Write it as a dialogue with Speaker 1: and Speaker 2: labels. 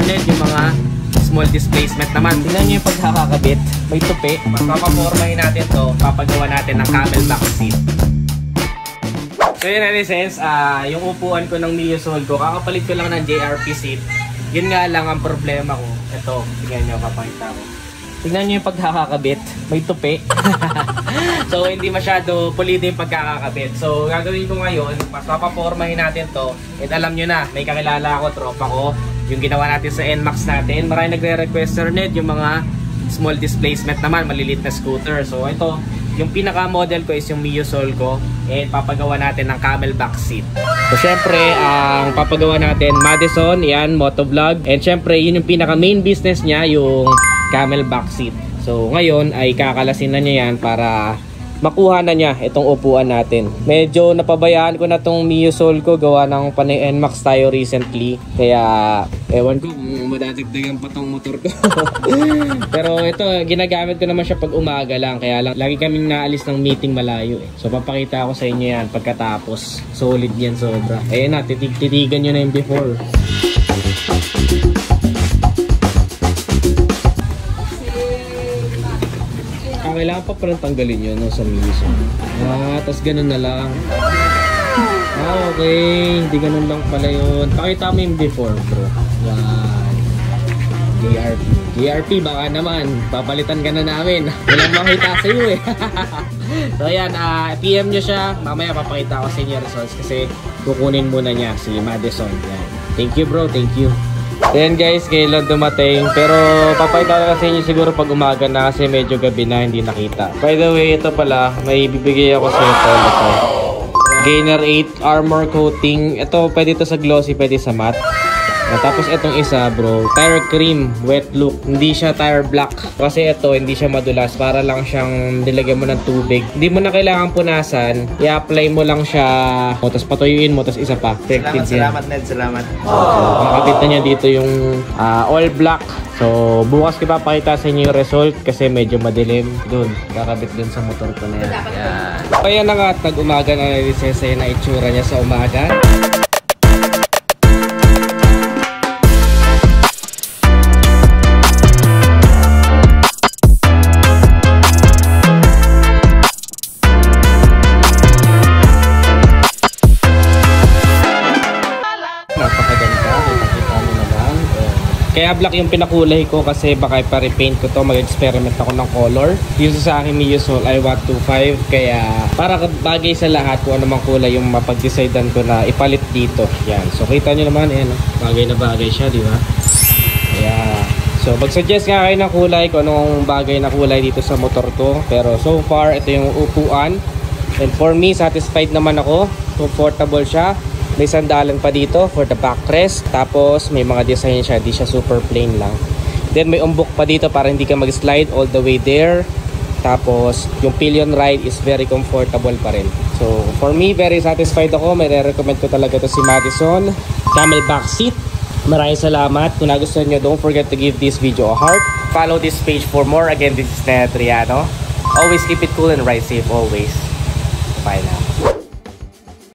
Speaker 1: Ned, yung mga small displacement naman. Tingnan nyo yung pagkakakabit. May tupi. Papapormahin natin to. Papagawa natin ng camelback seat. So yun na sense, yung upuan ko ng Mio Soul ko, kakapalit ko lang ng JRP seat. Yun nga lang ang problema ko. Ito, tingnan nyo, papakita ko. Tingnan nyo yung pagkakakabit. May tupi. So hindi masyado pulido yung pagkakakabit. So gagawin ko ngayon, mas papapormahin natin to. And alam nyo na, may kakilala ako, tropa ko. Yung ginawa natin sa NMAX natin. Maraming nagre-request, Sir Ned, yung mga small displacement naman, malilit na scooter. So ito, yung pinaka-model ko is yung Mio Soul ko. And papagawa natin ng camelback seat. So syempre, ang papagawa natin, Madison, yan, motovlog. And syempre, yun yung pinaka-main business niya, yung camelback seat. So ngayon ay kakalasin na niya yan para makuha na niya itong upuan natin. Medyo napabayaan ko na tong Mio Soul ko, gawa ng panay NMAX tayo recently. Kaya ewan ko kung madadagdagan pa tong motor ko. Pero ito, ginagamit ko naman siya pag umaga lang. Kaya lang, lagi kaming naalis ng meeting malayo eh. So papakita ko sa inyo yan pagkatapos. Solid yan sobra. Ayan na, titigan nyo na yung before. Kailangan pa palang tanggalin yun no, sa Mio Soul. Tapos ganun na lang. Okay. Hindi ganun lang pala yun. Pakita mo yung before, bro. Yan. JRP. JRP, baka naman. Papalitan ka na namin. Walang makita sa'yo eh. So yan, PM nyo siya. Mamaya papakita ko sa inyo results kasi kukunin muna niya si Madison. Yan. Thank you, bro. Thank you. Then guys, kailan dumating. Pero papakita ko sa inyo siguro pag umaga na kasi medyo gabi na hindi nakita. By the way, ito pala, may bibigay ako sa ito. Gainer 8 armor coating. Ito pwede ito sa glossy, pwede sa matte. Tapos itong isa bro, tire cream, wet look. Hindi siya tire black. Kasi ito, hindi siya madulas. Para lang siyang nilagyan mo ng tubig. Hindi mo na kailangan punasan. I-apply mo lang siya. Tapos patuyuin mo, tapos isa pa.
Speaker 2: Salamat Ned, salamat.
Speaker 1: So, makakita na niya dito yung all black. So, bukas ko papakita sa inyo yung result kasi medyo madilim. Doon, kakabit dun sa motor ko na yan. Kaya na nga, nag-umaga na narisesay na itsura niya sa umaga. Kaya black yung pinakulay ko kasi baka ipa-repaint ko to, mag-experiment ako ng color. Yung sa akin Mio Soul ay 125, kaya para bagay sa lahat kung anumang kulay yung mapag-decidean ko na ipalit dito. Yan. So kita nyo naman, bagay na bagay siya, di ba? Kaya, so mag-suggest nga kayo ng kulay kung anong bagay na kulay dito sa motor ko. Pero so far, ito yung upuan. And for me, satisfied naman ako. Comfortable siya. May sandalan pa dito for the backrest. Tapos may mga design siya, di siya super plain lang. Then may umbok pa dito para hindi ka mag-slide all the way there. Tapos yung pillion ride is very comfortable pa rin. So for me, very satisfied ako. May re-recommend ko talaga to si Madison camelback seat. Maraming salamat. Kung nagustuhan nyo, don't forget to give this video a heart. Follow this page for more. Again, this is Ned Triano. Always keep it cool and ride safe always. Bye now.